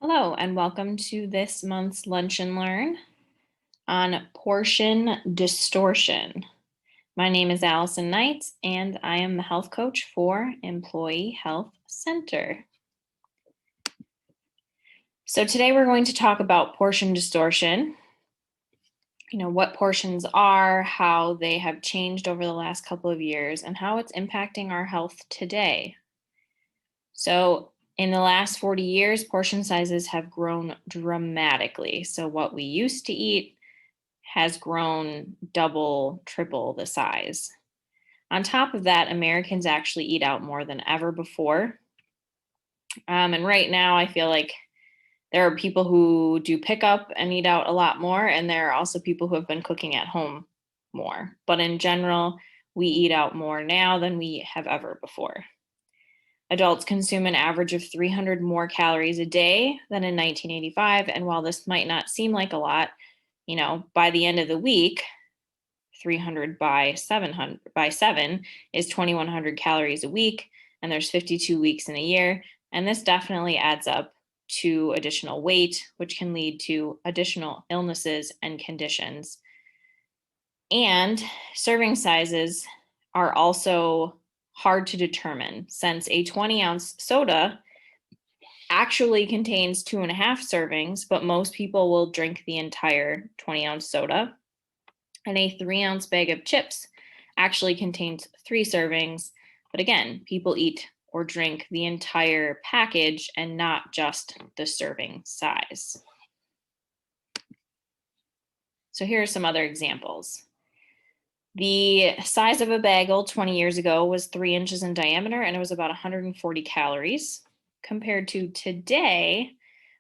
Hello, and welcome to this month's Lunch and Learn on portion distortion. My name is Allison Knight, and I am the health coach for Employee Health Center. So today we're going to talk about portion distortion, what portions are, how they have changed over the last couple of years, and how it's impacting our health today. So in the last 40 years, portion sizes have grown dramatically. So what we used to eat has grown double, triple the size. On top of that, Americans actually eat out more than ever before. And right now, I feel like there are people who do pick up and eat out a lot more, and there are also people who have been cooking at home more. But in general, we eat out more now than we have ever before. Adults consume an average of 300 more calories a day than in 1985. And while this might not seem like a lot, by the end of the week, 300 by 7 is 2,100 calories a week, and there's 52 weeks in a year. And this definitely adds up to additional weight, which can lead to additional illnesses and conditions. And serving sizes are also hard to determine, since a 20-ounce soda actually contains 2.5 servings, but most people will drink the entire 20-ounce soda. And a 3-ounce bag of chips actually contains 3 servings, but again, people eat or drink the entire package and not just the serving size. So here are some other examples. The size of a bagel 20 years ago was 3 inches in diameter, and it was about 140 calories, compared to today,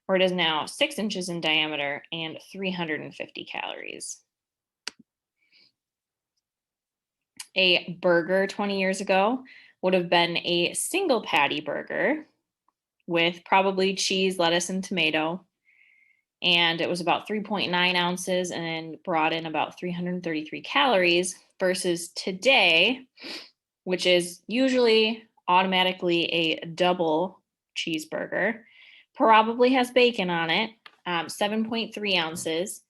where it is now 6 inches in diameter and 350 calories. A burger 20 years ago would have been a single patty burger with probably cheese, lettuce, and tomato. And it was about 3.9 ounces and brought in about 333 calories versus today, which is usually automatically a double cheeseburger, probably has bacon on it, 7.3 ounces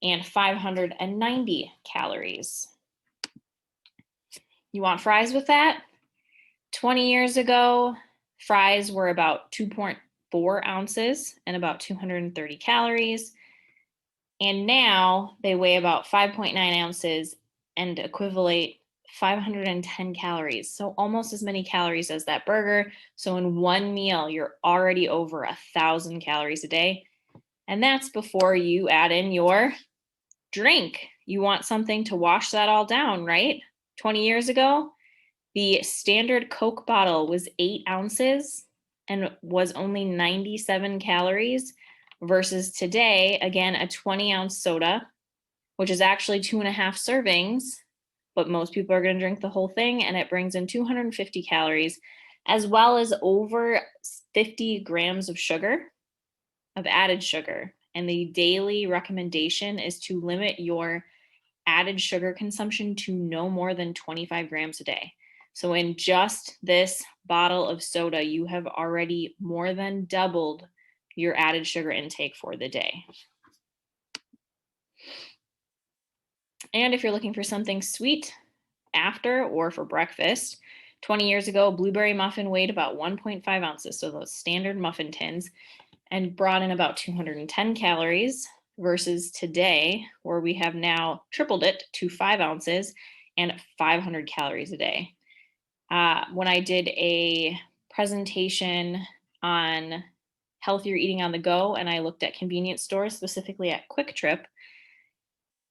and 590 calories. You want fries with that? 20 years ago, fries were about 2.4 ounces and about 230 calories. And now they weigh about 5.9 ounces and equivalent 510 calories. So almost as many calories as that burger. So in one meal, you're already over 1,000 calories a day. And that's before you add in your drink. You want something to wash that all down, right? 20 years ago, the standard Coke bottle was 8 ounces and was only 97 calories versus today, again, a 20-ounce soda, which is actually 2.5 servings, but most people are going to drink the whole thing, and it brings in 250 calories, as well as over 50 grams of sugar, of added sugar. And the daily recommendation is to limit your added sugar consumption to no more than 25 grams a day. So in just this bottle of soda, you have already more than doubled your added sugar intake for the day. And if you're looking for something sweet after or for breakfast, 20 years ago, a blueberry muffin weighed about 1.5 ounces, so those standard muffin tins, and brought in about 210 calories versus today, where we have now tripled it to 5 ounces and 500 calories a day. When I did a presentation on healthier eating on the go, and I looked at convenience stores, specifically at Quick Trip,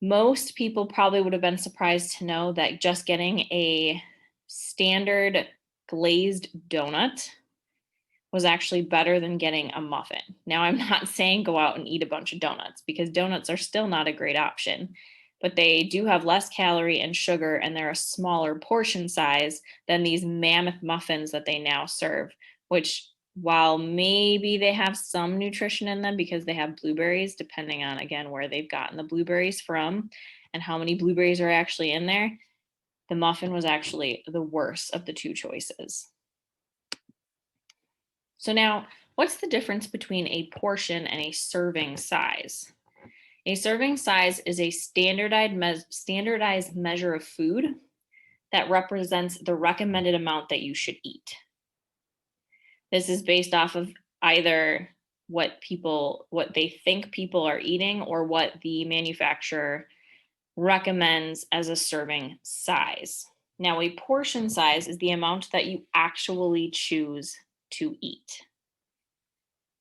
most people probably would have been surprised to know that just getting a standard glazed donut was actually better than getting a muffin. Now, I'm not saying go out and eat a bunch of donuts, because donuts are still not a great option, but they do have less calorie and sugar, and they're a smaller portion size than these mammoth muffins that they now serve, which, while maybe they have some nutrition in them because they have blueberries, depending on, again, where they've gotten the blueberries from and how many blueberries are actually in there, the muffin was actually the worst of the two choices. So now, What's the difference between a portion and a serving size? A serving size is a standardized measure of food that represents the recommended amount that you should eat. This is based off of either what they think people are eating or what the manufacturer recommends as a serving size. Now, a portion size is the amount that you actually choose to eat.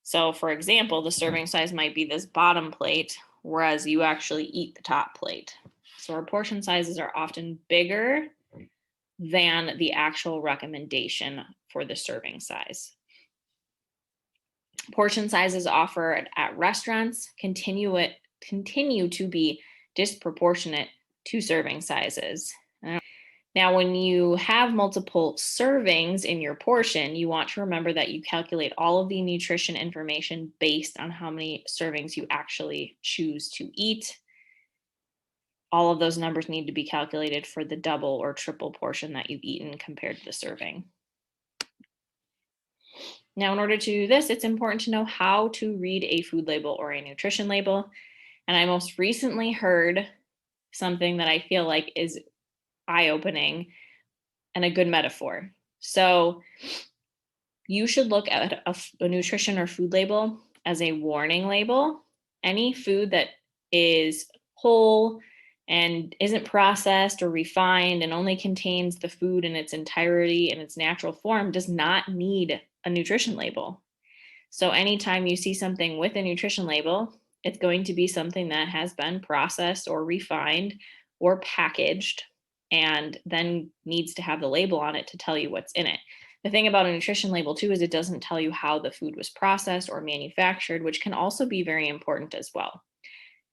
So, for example, the serving size might be this bottom plate, whereas you actually eat the top plate. So, our portion sizes are often bigger than the actual recommendation for the serving size. Portion sizes offered at restaurants continue to be disproportionate to serving sizes. Now, when you have multiple servings in your portion, you want to remember that you calculate all of the nutrition information based on how many servings you actually choose to eat. All of those numbers need to be calculated for the double or triple portion that you've eaten compared to the serving. Now, in order to do this, it's important to know how to read a food label or a nutrition label. And I most recently heard something that I feel like is eye-opening and a good metaphor. So you should look at a nutrition or food label as a warning label. Any food that is whole and isn't processed or refined and only contains the food in its entirety in its natural form does not need a nutrition label. So anytime you see something with a nutrition label, it's going to be something that has been processed or refined or packaged and then needs to have the label on it to tell you what's in it. The thing about a nutrition label too is it doesn't tell you how the food was processed or manufactured, which can also be very important as well.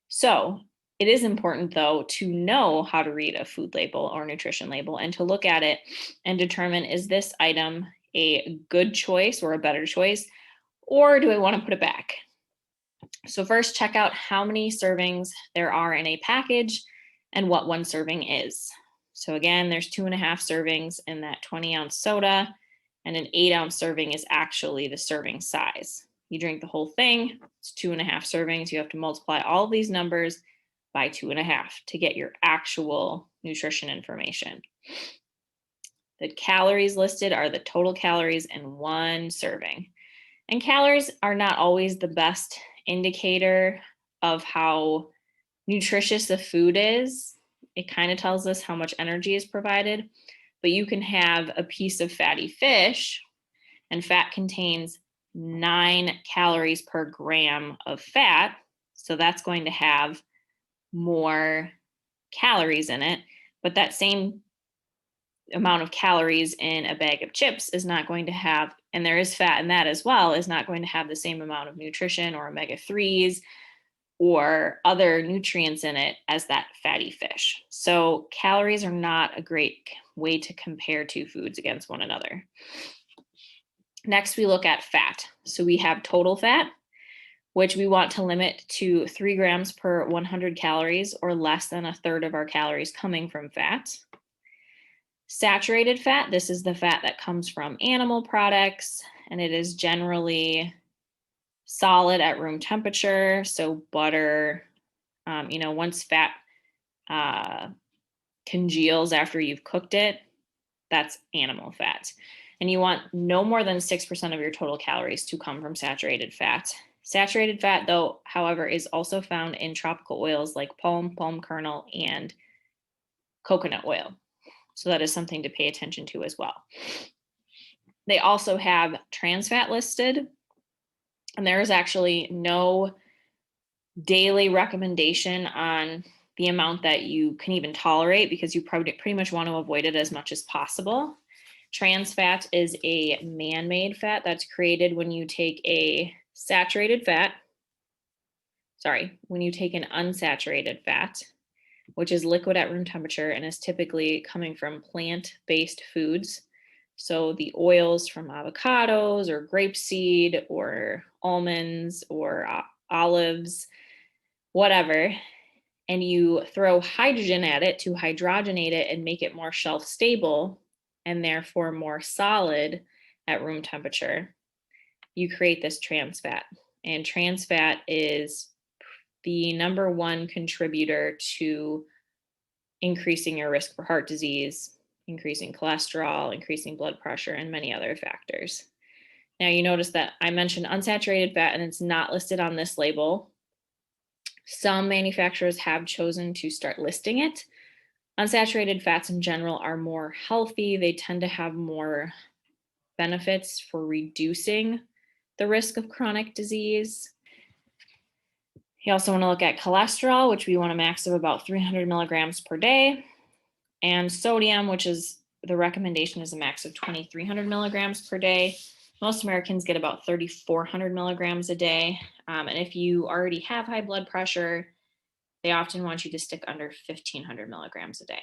So it is important though to know how to read a food label or nutrition label and to look at it and determine, is this item a good choice or a better choice, or do I want to put it back? So first, check out how many servings there are in a package and what one serving is. So again, there's 2.5 servings in that 20-ounce soda, and an 8-ounce serving is actually the serving size. You drink the whole thing, it's 2.5 servings. You have to multiply all of these numbers by 2.5 to get your actual nutrition information. The calories listed are the total calories in one serving. And calories are not always the best indicator of how nutritious the food is. It kind of tells us how much energy is provided, but you can have a piece of fatty fish, and fat contains 9 calories per gram of fat. So that's going to have more calories in it, but that same amount of calories in a bag of chips is not going to have, and there is fat in that as well, is not going to have the same amount of nutrition or omega-3s or other nutrients in it as that fatty fish. So calories are not a great way to compare two foods against one another. Next, we look at fat. So we have total fat, which we want to limit to 3 grams per 100 calories or less than a third of our calories coming from fat. Saturated fat, this is the fat that comes from animal products, and it is generally solid at room temperature. So butter, once fat congeals after you've cooked it, that's animal fat. And you want no more than 6% of your total calories to come from saturated fat. Saturated fat, though, however, is also found in tropical oils like palm kernel, and coconut oil. So that is something to pay attention to as well. They also have trans fat listed, and there is actually no daily recommendation on the amount that you can even tolerate because you pretty much want to avoid it as much as possible. Trans fat is a man-made fat that's created when you take an unsaturated fat, which is liquid at room temperature and is typically coming from plant-based foods. So the oils from avocados or grapeseed or almonds or olives, whatever, and you throw hydrogen at it to hydrogenate it and make it more shelf stable and therefore more solid at room temperature. you create this trans fat. And trans fat is the number one contributor to increasing your risk for heart disease, increasing cholesterol, increasing blood pressure, and many other factors. Now, you notice that I mentioned unsaturated fat and it's not listed on this label. Some manufacturers have chosen to start listing it. Unsaturated fats in general are more healthy. They tend to have more benefits for reducing the risk of chronic disease. You also want to look at cholesterol, which we want a max of about 300 milligrams per day, and sodium, which is the recommendation is a max of 2,300 milligrams per day. Most Americans get about 3,400 milligrams a day. And if you already have high blood pressure, they often want you to stick under 1,500 milligrams a day.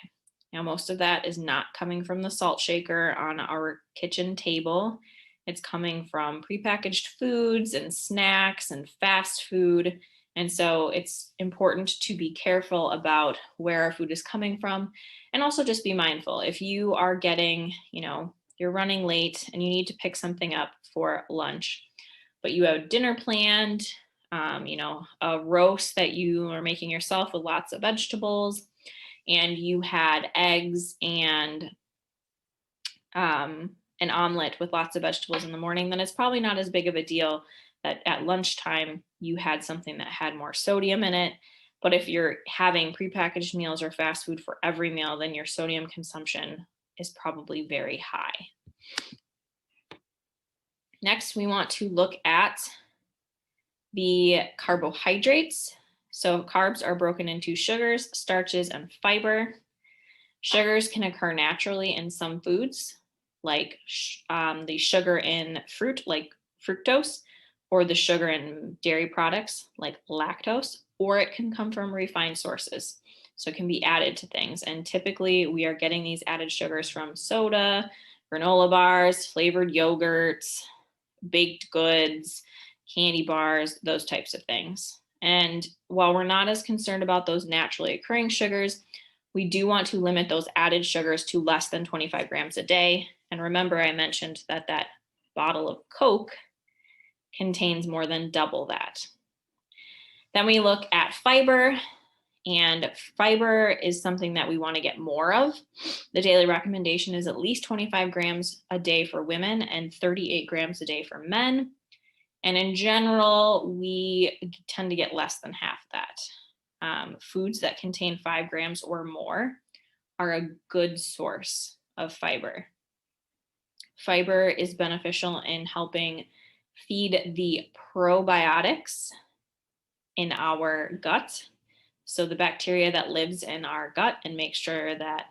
Now, most of that is not coming from the salt shaker on our kitchen table. It's coming from prepackaged foods and snacks and fast food. And so it's important to be careful about where our food is coming from, and also just be mindful. If you are getting, you're running late and you need to pick something up for lunch, but you have dinner planned, a roast that you are making yourself with lots of vegetables, and you had eggs and an omelet with lots of vegetables in the morning, then it's probably not as big of a deal that at lunchtime you had something that had more sodium in it. But if you're having prepackaged meals or fast food for every meal, then your sodium consumption is probably very high. Next, we want to look at the carbohydrates. So carbs are broken into sugars, starches, and fiber. Sugars can occur naturally in some foods, like the sugar in fruit, like fructose, or the sugar in dairy products, like lactose, or it can come from refined sources. So it can be added to things. And typically we are getting these added sugars from soda, granola bars, flavored yogurts, baked goods, candy bars, those types of things. And while we're not as concerned about those naturally occurring sugars, we do want to limit those added sugars to less than 25 grams a day. And remember, I mentioned that bottle of Coke contains more than double that. Then we look at fiber, and fiber is something that we want to get more of. The daily recommendation is at least 25 grams a day for women and 38 grams a day for men. And in general, we tend to get less than half that. Foods that contain 5 grams or more are a good source of fiber. Fiber is beneficial in helping feed the probiotics in our gut. So the bacteria that lives in our gut, and make sure that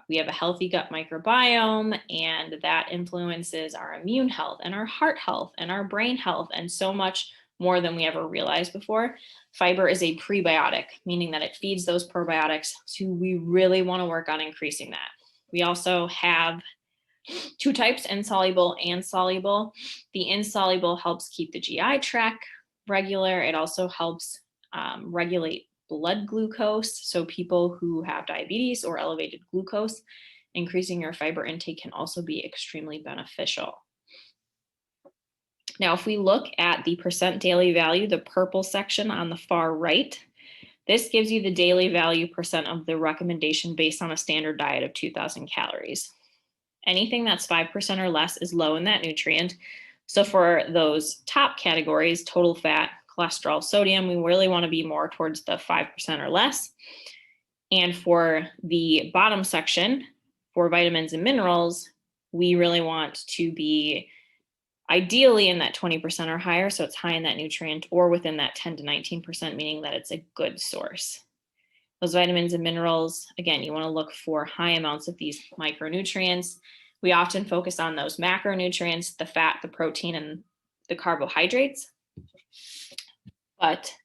we have a healthy gut microbiome, and that influences our immune health and our heart health and our brain health and so much more than we ever realized before. Fiber is a prebiotic, meaning that it feeds those probiotics. So we really want to work on increasing that. We also have 2 types, insoluble and soluble. The insoluble helps keep the GI tract regular. It also helps regulate blood glucose. So people who have diabetes or elevated glucose, increasing your fiber intake can also be extremely beneficial. Now, if we look at the percent daily value, the purple section on the far right, this gives you the daily value percent of the recommendation based on a standard diet of 2,000 calories. Anything that's 5% or less is low in that nutrient. So for those top categories, total fat, cholesterol, sodium, we really want to be more towards the 5% or less. And for the bottom section, for vitamins and minerals, we really want to be ideally in that 20% or higher, so it's high in that nutrient, or within that 10 to 19%, meaning that it's a good source. Those vitamins and minerals, again, you want to look for high amounts of these micronutrients. We often focus on those macronutrients, the fat, the protein, and the carbohydrates. But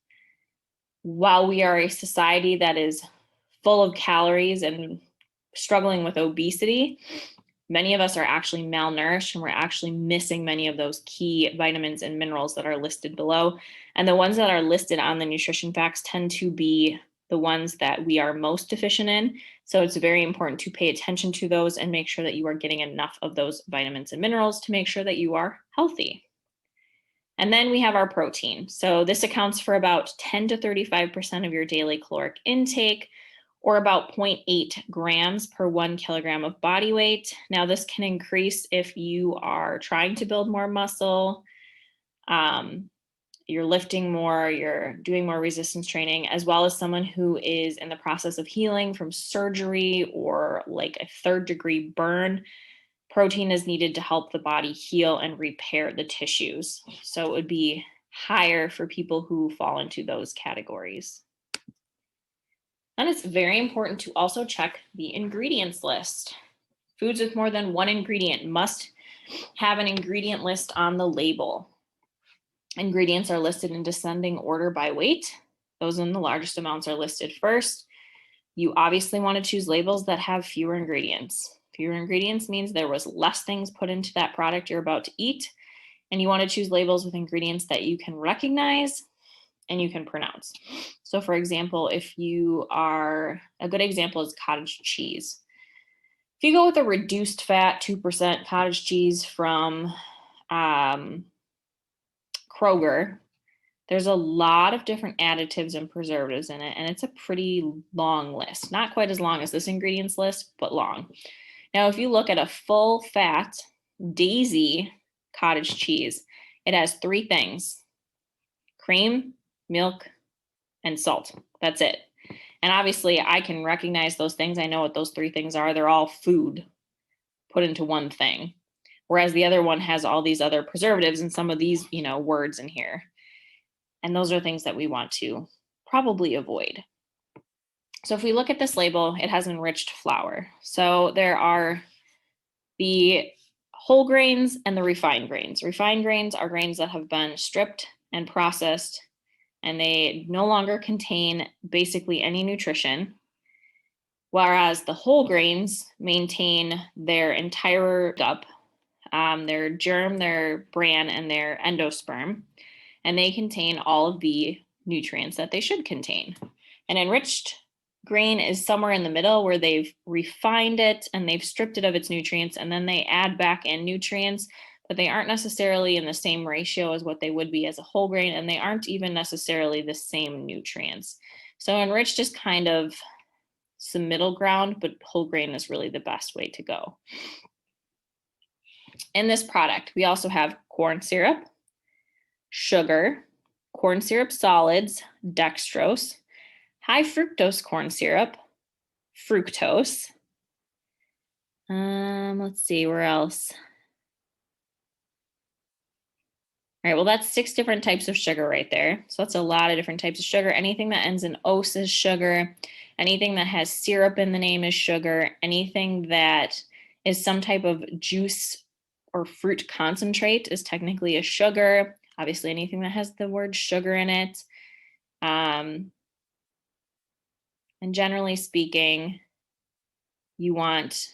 while we are a society that is full of calories and struggling with obesity, many of us are actually malnourished, and we're actually missing many of those key vitamins and minerals that are listed below. And the ones that are listed on the nutrition facts tend to be the ones that we are most deficient in. So it's very important to pay attention to those and make sure that you are getting enough of those vitamins and minerals to make sure that you are healthy. And then we have our protein. So this accounts for about 10 to 35% of your daily caloric intake, or about 0.8 grams per 1 kilogram of body weight. Now, this can increase if you are trying to build more muscle, you're lifting more, you're doing more resistance training, as well as someone who is in the process of healing from surgery or like a 3rd-degree burn. Protein is needed to help the body heal and repair the tissues. So it would be higher for people who fall into those categories. And it's very important to also check the ingredients list. Foods with more than one ingredient must have an ingredient list on the label. Ingredients are listed in descending order by weight. Those in the largest amounts are listed first. You obviously want to choose labels that have fewer ingredients. Fewer ingredients means there was less things put into that product you're about to eat, and you want to choose labels with ingredients that you can recognize and you can pronounce. So for example, a good example is cottage cheese. If you go with a reduced fat 2% cottage cheese from Kroger, there's a lot of different additives and preservatives in it, and it's a pretty long list. Not quite as long as this ingredients list, but long. Now, if you look at a full fat Daisy cottage cheese, it has 3 things: cream, milk, and salt. That's it. And obviously I can recognize those things. I know what those 3 things are. They're all food put into one thing. Whereas the other one has all these other preservatives and some of these, words in here. And those are things that we want to probably avoid. So if we look at this label, it has enriched flour. So there are the whole grains and the refined grains. Refined grains are grains that have been stripped and processed, and they no longer contain basically any nutrition. Whereas the whole grains maintain their entire their germ, their bran, and their endosperm, and they contain all of the nutrients that they should contain. An enriched grain is somewhere in the middle where they've refined it and they've stripped it of its nutrients, and then they add back in nutrients, but they aren't necessarily in the same ratio as what they would be as a whole grain, and they aren't even necessarily the same nutrients. So enriched is kind of some middle ground, but whole grain is really the best way to go. In this product, we also have corn syrup, sugar, corn syrup solids, dextrose, high fructose corn syrup, fructose. Let's see, where else? All right, well, that's 6 different types of sugar right there. So that's a lot of different types of sugar. Anything that ends in ose is sugar. Anything that has syrup in the name is sugar. Anything that is some type of juice or fruit concentrate is technically a sugar. Obviously, anything that has the word sugar in it. And generally speaking, you want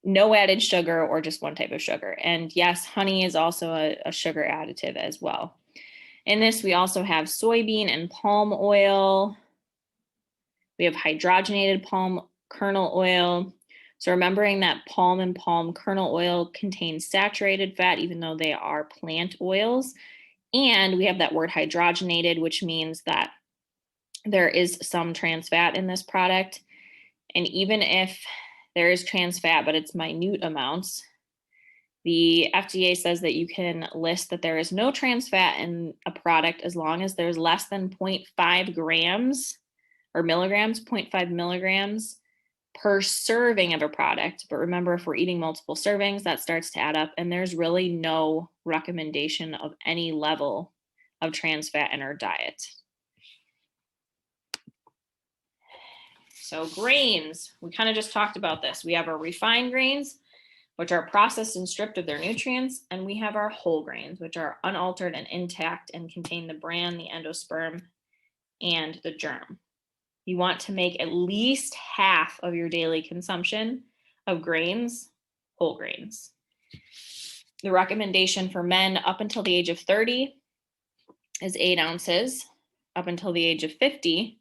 no added sugar or just one type of sugar. And yes, honey is also a sugar additive as well. In this, we also have soybean and palm oil. We have hydrogenated palm kernel oil. So remembering that palm and palm kernel oil contain saturated fat, even though they are plant oils. And we have that word hydrogenated, which means that there is some trans fat in this product. And even if there is trans fat, but it's minute amounts, the FDA says that you can list that there is no trans fat in a product as long as there's less than 0.5 grams or milligrams, 0.5 milligrams per serving of a product. But remember, if we're eating multiple servings, that starts to add up, and there's really no recommendation of any level of trans fat in our diet. So grains, we kind of just talked about this. We have our refined grains, which are processed and stripped of their nutrients, and we have our whole grains, which are unaltered and intact and contain the bran, the endosperm, and the germ. You want to make at least half of your daily consumption of grains, whole grains. The recommendation for men up until the age of 30 is 8 ounces, up until the age of 50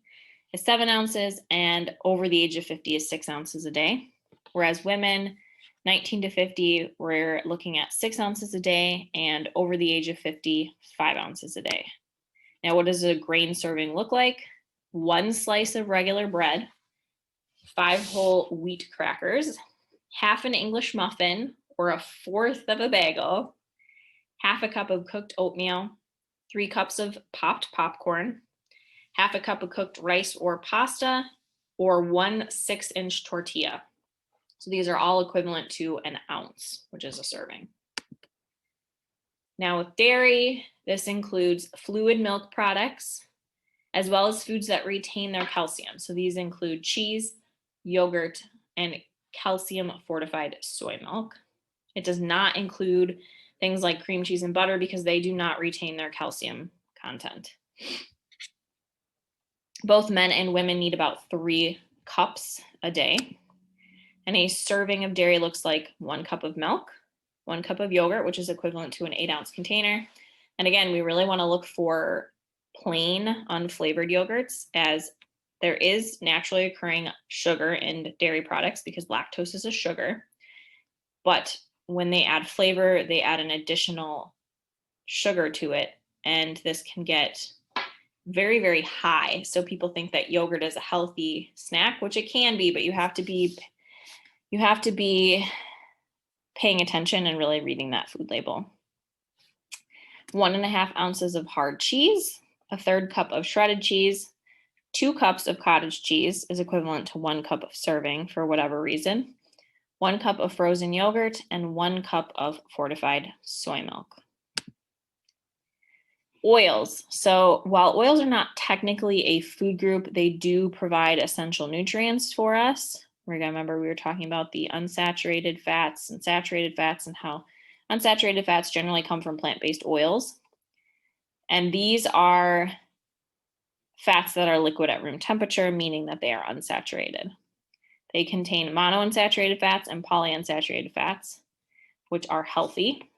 is 7 ounces, and over the age of 50 is 6 ounces a day. Whereas women 19 to 50, we're looking at 6 ounces a day, and over the age of 50, 5 ounces a day. Now, what does a grain serving look like? 1 slice of regular bread, 5 whole wheat crackers, half an English muffin or a fourth of a bagel, half a cup of cooked oatmeal, 3 cups of popped popcorn, half a cup of cooked rice or pasta, or 1 6-inch tortilla. So these are all equivalent to an ounce, which is a serving. Now with dairy, this includes fluid milk products, as well as foods that retain their calcium. So these include cheese, yogurt, and calcium fortified soy milk. It does not include things like cream cheese and butter because they do not retain their calcium content. Both men and women need about 3 cups a day. And a serving of dairy looks like 1 cup of milk, 1 cup of yogurt, which is equivalent to an 8-ounce container. And again, we really want to look for plain, unflavored yogurts, as there is naturally occurring sugar in dairy products because lactose is a sugar. But when they add flavor, they add an additional sugar to it, and this can get very, very high. So people think that yogurt is a healthy snack, which it can be, but you have to be paying attention and really reading that food label. 1.5 ounces of hard cheese, a 1/3 cup of shredded cheese, 2 cups of cottage cheese is equivalent to 1 cup of serving for whatever reason, 1 cup of frozen yogurt, and 1 cup of fortified soy milk. Oils. So while oils are not technically a food group, they do provide essential nutrients for us. We're going to remember we were talking about the unsaturated fats and saturated fats and how unsaturated fats generally come from plant-based oils. And these are fats that are liquid at room temperature, meaning that they are unsaturated. They contain monounsaturated fats and polyunsaturated fats, which are healthy.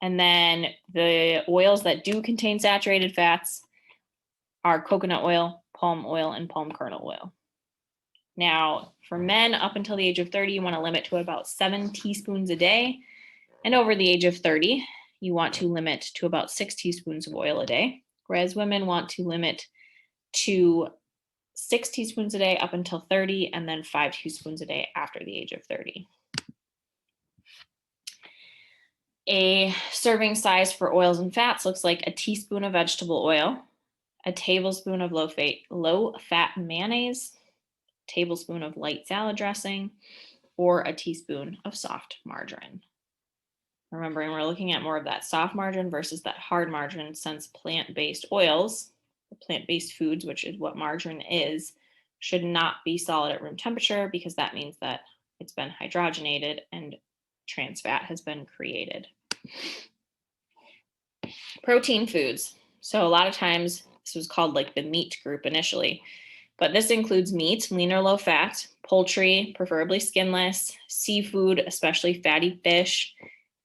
And then the oils that do contain saturated fats are coconut oil, palm oil, and palm kernel oil. Now, for men up until the age of 30, you want to limit to about 7 teaspoons a day. And over the age of 30, you want to limit to about 6 teaspoons of oil a day. Whereas women want to limit to 6 teaspoons a day up until 30, and then 5 teaspoons a day after the age of 30. A serving size for oils and fats looks like a teaspoon of vegetable oil, a tablespoon of low-fat mayonnaise, a tablespoon of light salad dressing, or a teaspoon of soft margarine. Remembering we're looking at more of that soft margarine versus that hard margarine, since plant-based oils, plant-based foods, which is what margarine is, should not be solid at room temperature because that means that it's been hydrogenated and trans fat has been created. Protein foods. So a lot of times this was called like the meat group initially, but this includes meat, lean or low fat, poultry, preferably skinless, seafood, especially fatty fish,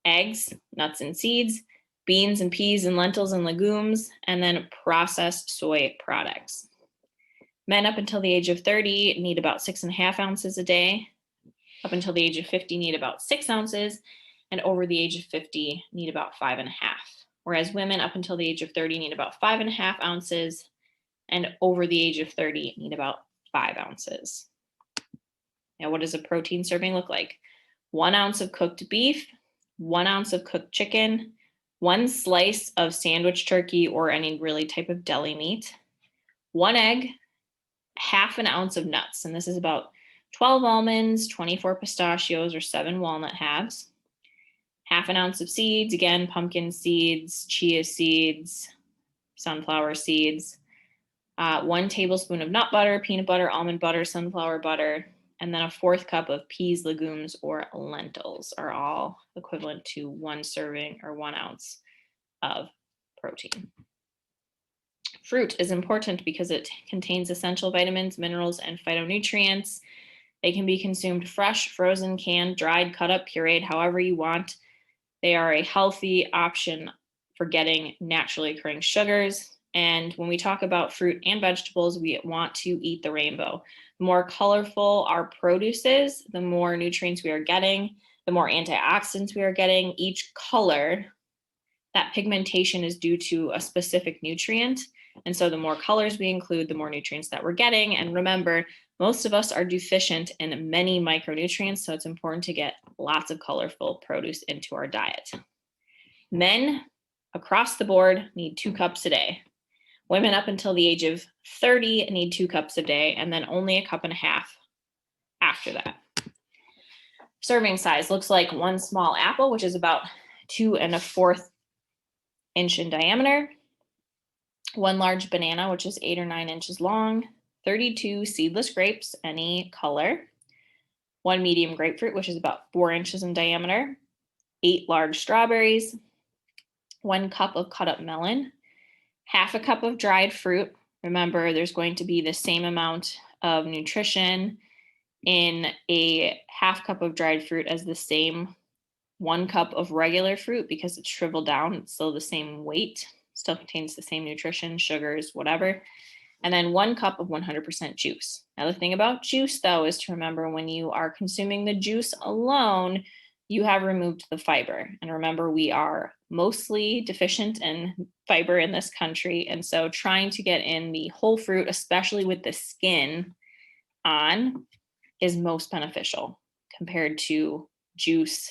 eggs, nuts and seeds, beans and peas and lentils and legumes, and then processed soy products. Men up until the age of 30 need about 6.5 ounces a day. Up until the age of 50 need about 6 ounces, and over the age of 50 need about 5.5. Whereas women up until the age of 30 need about 5.5 ounces, and over the age of 30 need about 5 ounces. Now, what does a protein serving look like? 1 ounce of cooked beef, 1 ounce of cooked chicken, 1 slice of sandwich turkey or any really type of deli meat, 1 egg, 1/2 ounce of nuts, and this is about 12 almonds, 24 pistachios, or 7 walnut halves, 1/2 ounce of seeds, again, pumpkin seeds, chia seeds, sunflower seeds, 1 tablespoon of nut butter, peanut butter, almond butter, sunflower butter, and then a 1/4 cup of peas, legumes, or lentils are all equivalent to 1 serving or 1 ounce of protein. Fruit is important because it contains essential vitamins, minerals, and phytonutrients. They can be consumed fresh, frozen, canned, dried, cut up, pureed, however you want. They are a healthy option for getting naturally occurring sugars. And when we talk about fruit and vegetables, we want to eat the rainbow. The more colorful our produce is, the more nutrients we are getting. the more antioxidants we are getting. Each color, that pigmentation is due to a specific nutrient. And so the more colors we include, the more nutrients that we're getting. And remember, most of us are deficient in many micronutrients, so it's important to get lots of colorful produce into our diet. Men across the board need 2 cups a day. Women up until the age of 30 need 2 cups a day, and then only a cup and a half after that. Serving size looks like 1 small apple, which is about 2 1/4 inch in diameter, 1 large banana, which is 8 or 9 inches long, 32 seedless grapes, any color, 1 medium grapefruit, which is about 4 inches in diameter, 8 large strawberries, 1 cup of cut up melon, half a cup of dried fruit. Remember, there's going to be the same amount of nutrition in a half cup of dried fruit as the same 1 cup of regular fruit because it's shriveled down. It's still the same weight, still contains the same nutrition, sugars, whatever. And then 1 cup of 100% juice. Now, the thing about juice, though, is to remember when you are consuming the juice alone, you have removed the fiber. And remember, we are mostly deficient in fiber in this country. And so trying to get in the whole fruit, especially with the skin on, is most beneficial compared to juice,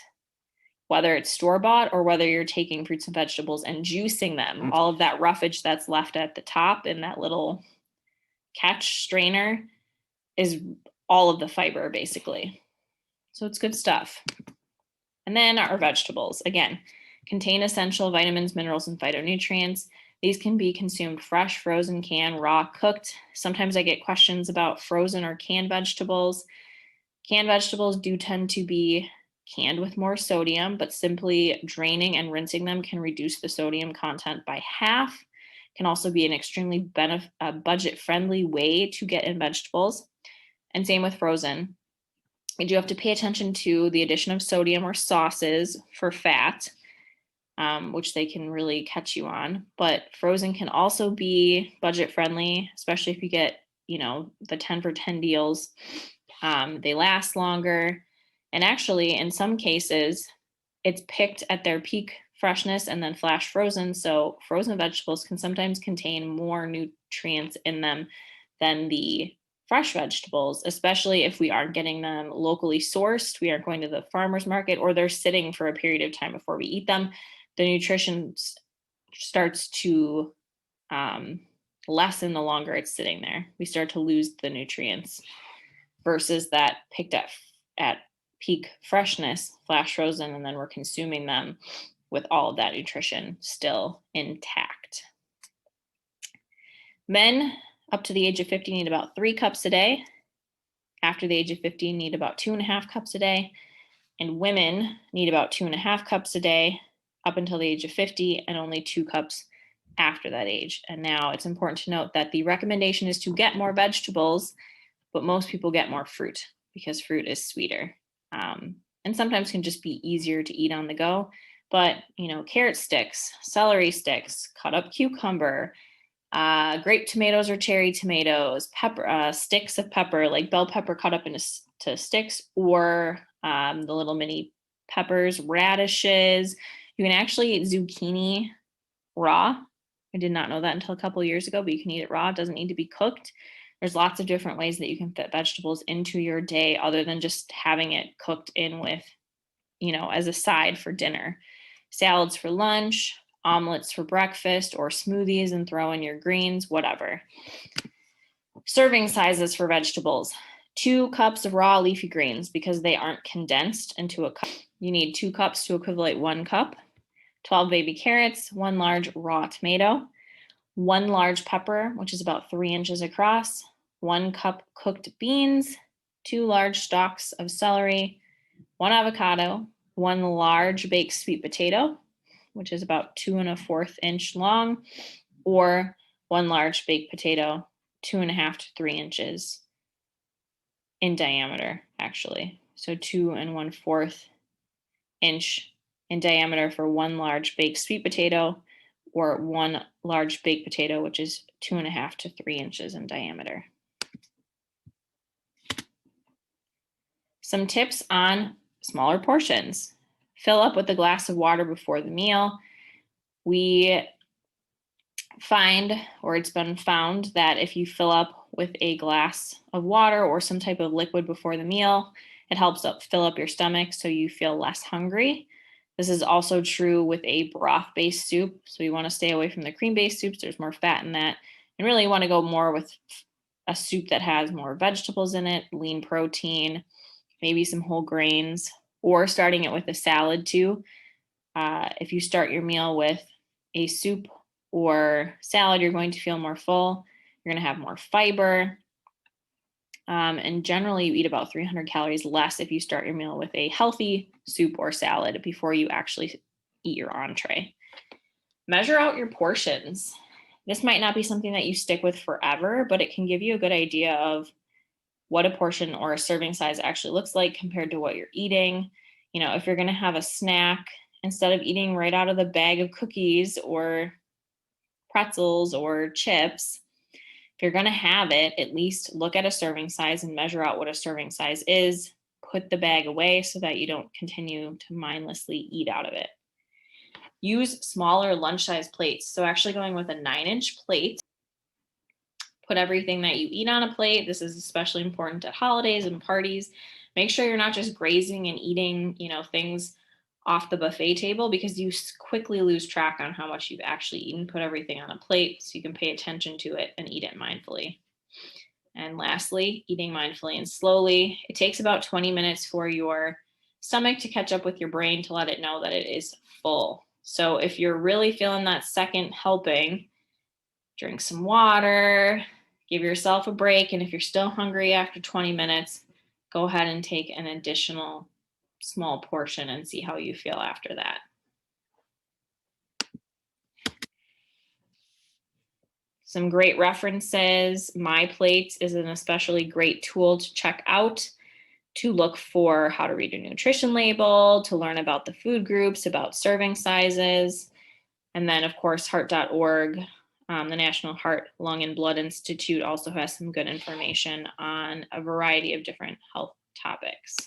whether it's store-bought or whether you're taking fruits and vegetables and juicing them. All of that roughage that's left at the top in that little catch strainer is all of the fiber, basically. So it's good stuff. And then our vegetables, again, contain essential vitamins, minerals, and phytonutrients. These can be consumed fresh, frozen, canned, raw, cooked. Sometimes I get questions about frozen or canned vegetables. Canned vegetables do tend to be canned with more sodium, but simply draining and rinsing them can reduce the sodium content by half. Can also be an extremely budget-friendly way to get in vegetables. And same with frozen. You do have to pay attention to the addition of sodium or sauces for fat, which they can really catch you on. But frozen can also be budget-friendly, especially if you get, the 10 for 10 deals. They last longer. And actually, in some cases, it's picked at their peak freshness and then flash frozen. So frozen vegetables can sometimes contain more nutrients in them than the fresh vegetables, especially if we aren't getting them locally sourced, we aren't going to the farmer's market, or they're sitting for a period of time before we eat them. The nutrition starts to lessen the longer it's sitting there. We start to lose the nutrients versus that picked at peak freshness, flash frozen, and then we're consuming them with all of that nutrition still intact. Men up to the age of 50 need about 3 cups a day. After the age of 50, need about 2.5 cups a day. And women need about 2.5 cups a day up until the age of 50, and only 2 cups after that age. And now it's important to note that the recommendation is to get more vegetables, but most people get more fruit because fruit is sweeter. And sometimes can just be easier to eat on the go. But, carrot sticks, celery sticks, cut up cucumber, grape tomatoes or cherry tomatoes, pepper, sticks of pepper, like bell pepper cut up into sticks, or the little mini peppers, radishes. You can actually eat zucchini raw. I did not know that until a couple of years ago, but you can eat it raw. It doesn't need to be cooked. There's lots of different ways that you can fit vegetables into your day other than just having it cooked in with, as a side for dinner. Salads for lunch, omelets for breakfast, or smoothies and throw in your greens, whatever. Serving sizes for vegetables. 2 cups of raw leafy greens because they aren't condensed into a cup. You need 2 cups to equivalent 1 cup. 12 baby carrots, 1 large raw tomato, 1 large pepper, which is about 3 inches across, 1 cup cooked beans, 2 large stalks of celery, 1 avocado, 1 large baked sweet potato, which is about 2 1/4 inch long, or 1 large baked potato, 2.5 to 3 inches in diameter, actually. So 2 1/4 inch in diameter for 1 large baked sweet potato, or 1 large baked potato, which is 2.5 to 3 inches in diameter. Some tips on smaller portions. Fill up with a glass of water before the meal. We find, or it's been found, that if you fill up with a glass of water or some type of liquid before the meal, it helps fill up your stomach so you feel less hungry. This is also true with a broth-based soup. So you want to stay away from the cream-based soups. There's more fat in that. And really you want to go more with a soup that has more vegetables in it, lean protein, maybe some whole grains, or starting it with a salad too. If you start your meal with a soup or salad, you're going to feel more full. You're going to have more fiber. And generally, you eat about 300 calories less if you start your meal with a healthy soup or salad before you actually eat your entree. Measure out your portions. This might not be something that you stick with forever, but it can give you a good idea of what a portion or a serving size actually looks like compared to what you're eating. You know, if you're going to have a snack, instead of eating right out of the bag of cookies or pretzels or chips, if you're going to have it, at least look at a serving size and measure out what a serving size is. Put the bag away so that you don't continue to mindlessly eat out of it. Use smaller lunch-size plates. So actually going with a 9-inch plate. Put everything that you eat on a plate. This is especially important at holidays and parties. Make sure you're not just grazing and eating, things off the buffet table, because you quickly lose track on how much you've actually eaten. Put everything on a plate so you can pay attention to it and eat it mindfully. And lastly, eating mindfully and slowly. It takes about 20 minutes for your stomach to catch up with your brain to let it know that it is full. So if you're really feeling that second helping, drink some water, give yourself a break. And if you're still hungry after 20 minutes, go ahead and take an additional small portion and see how you feel after that. Some great references. My Plate is an especially great tool to check out, to look for how to read a nutrition label, to learn about the food groups, about serving sizes. And then, of course, heart.org, the National Heart, Lung, and Blood Institute, also has some good information on a variety of different health topics.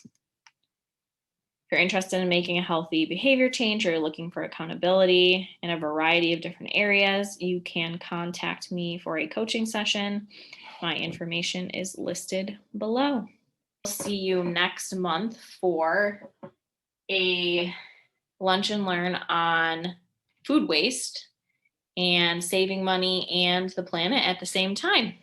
If you're interested in making a healthy behavior change or you're looking for accountability in a variety of different areas, you can contact me for a coaching session. My information is listed below. I'll see you next month for a lunch and learn on food waste and saving money and the planet at the same time.